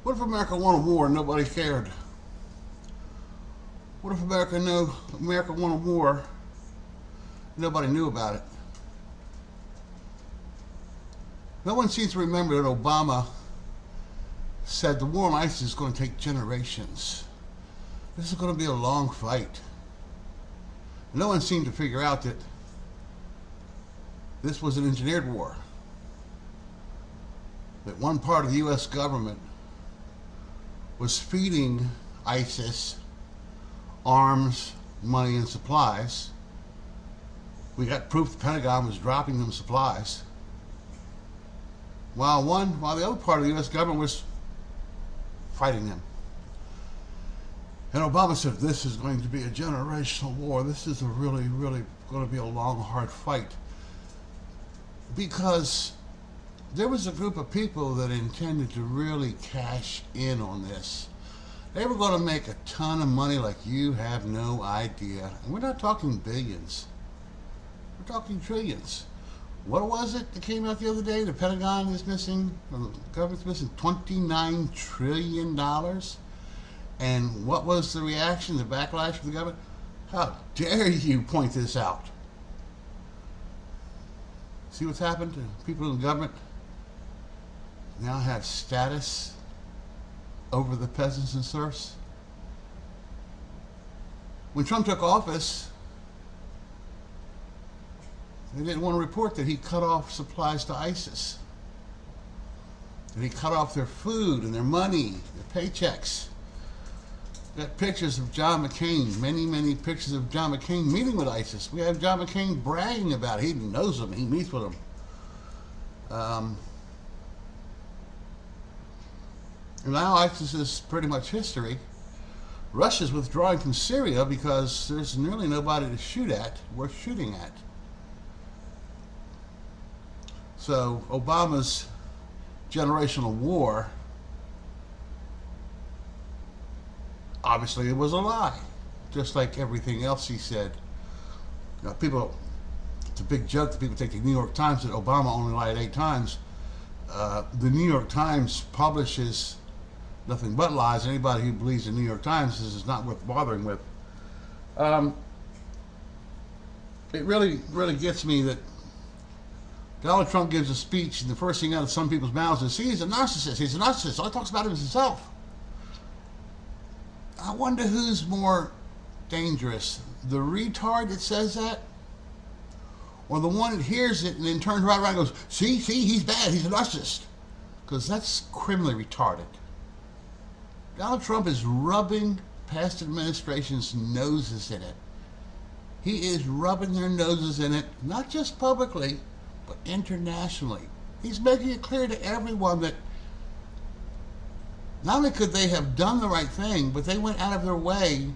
What if America won a war and nobody cared? What if America won a war and nobody knew about it? No one seems to remember that Obama said the war on ISIS is going to take generations. This is going to be a long fight. No one seemed to figure out that this was an engineered war. That one part of the U.S. government was feeding ISIS arms, money, and supplies. We got proof the Pentagon was dropping them supplies. While the other part of the U.S. government was fighting them. And Obama said, this is going to be a generational war. This is really going to be a long, hard fight. Because there was a group of people that intended to really cash in on this. They were going to make a ton of money like you have no idea. And we're not talking billions. We're talking trillions. What was it that came out the other day? The Pentagon is missing, or the government's missing $29 trillion. And what was the reaction, the backlash from the government? How dare you point this out? See what's happened to people in the government? Now have status over the peasants and serfs. When Trump took office, they didn't want to report that he cut off supplies to ISIS. That he cut off their food and their money, their paychecks. Got pictures of John McCain, many pictures of John McCain meeting with ISIS. We have John McCain bragging about it. He knows them. He meets with them. And now ISIS is pretty much history. Russia's withdrawing from Syria because there's nearly nobody to shoot at, worth shooting at. So Obama's generational war, obviously it was a lie, just like everything else he said. You know, it's a big joke that people take the New York Times that Obama only lied 8 times. The New York Times publishes nothing but lies. Anybody who believes the New York Times is not worth bothering with. It really gets me that Donald Trump gives a speech, and the first thing out of some people's mouths is, see, he's a narcissist. He's a narcissist. All he talks about is himself. I wonder who's more dangerous, the retard that says that, or the one that hears it and then turns right around and goes, see, he's bad, he's a narcissist. Because that's criminally retarded. Donald Trump is rubbing past administration's noses in it. He is rubbing their noses in it, not just publicly, but internationally. He's making it clear to everyone that not only could they have done the right thing, but they went out of their way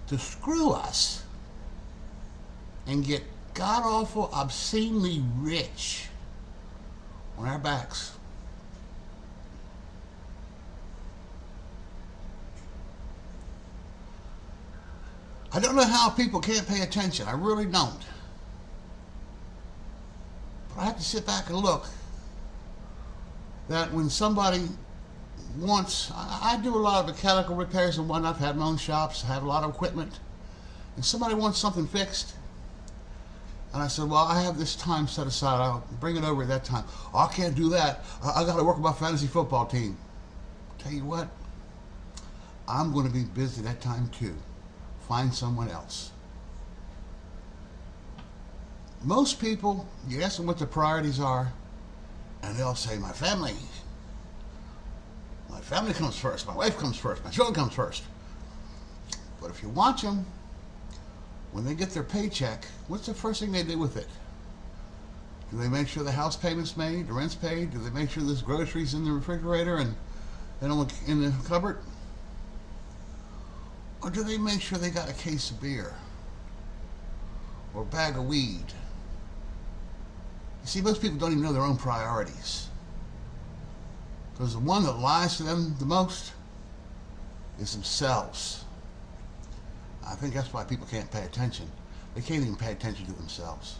to screw us and get god-awful, obscenely rich on our backs. I don't know how people can't pay attention. I really don't. But I have to sit back and look that when somebody wants, I do a lot of mechanical repairs and whatnot. I've had my own shops, I have a lot of equipment, and somebody wants something fixed, and I said, well, I have this time set aside, I'll bring it over at that time. Oh, I can't do that, I got to work with my fantasy football team. Tell you what, I'm going to be busy that time too. Find someone else. Most people, you ask them what their priorities are, and they'll say, my family comes first, my wife comes first, my children comes first. But if you watch them, when they get their paycheck, what's the first thing they do with it? Do they make sure the house payment's made, the rent's paid? Do they make sure there's groceries in the refrigerator and in the cupboard? Or do they make sure they got a case of beer or a bag of weed? You see, most people don't even know their own priorities. Because the one that lies to them the most is themselves. I think that's why people can't pay attention. They can't even pay attention to themselves.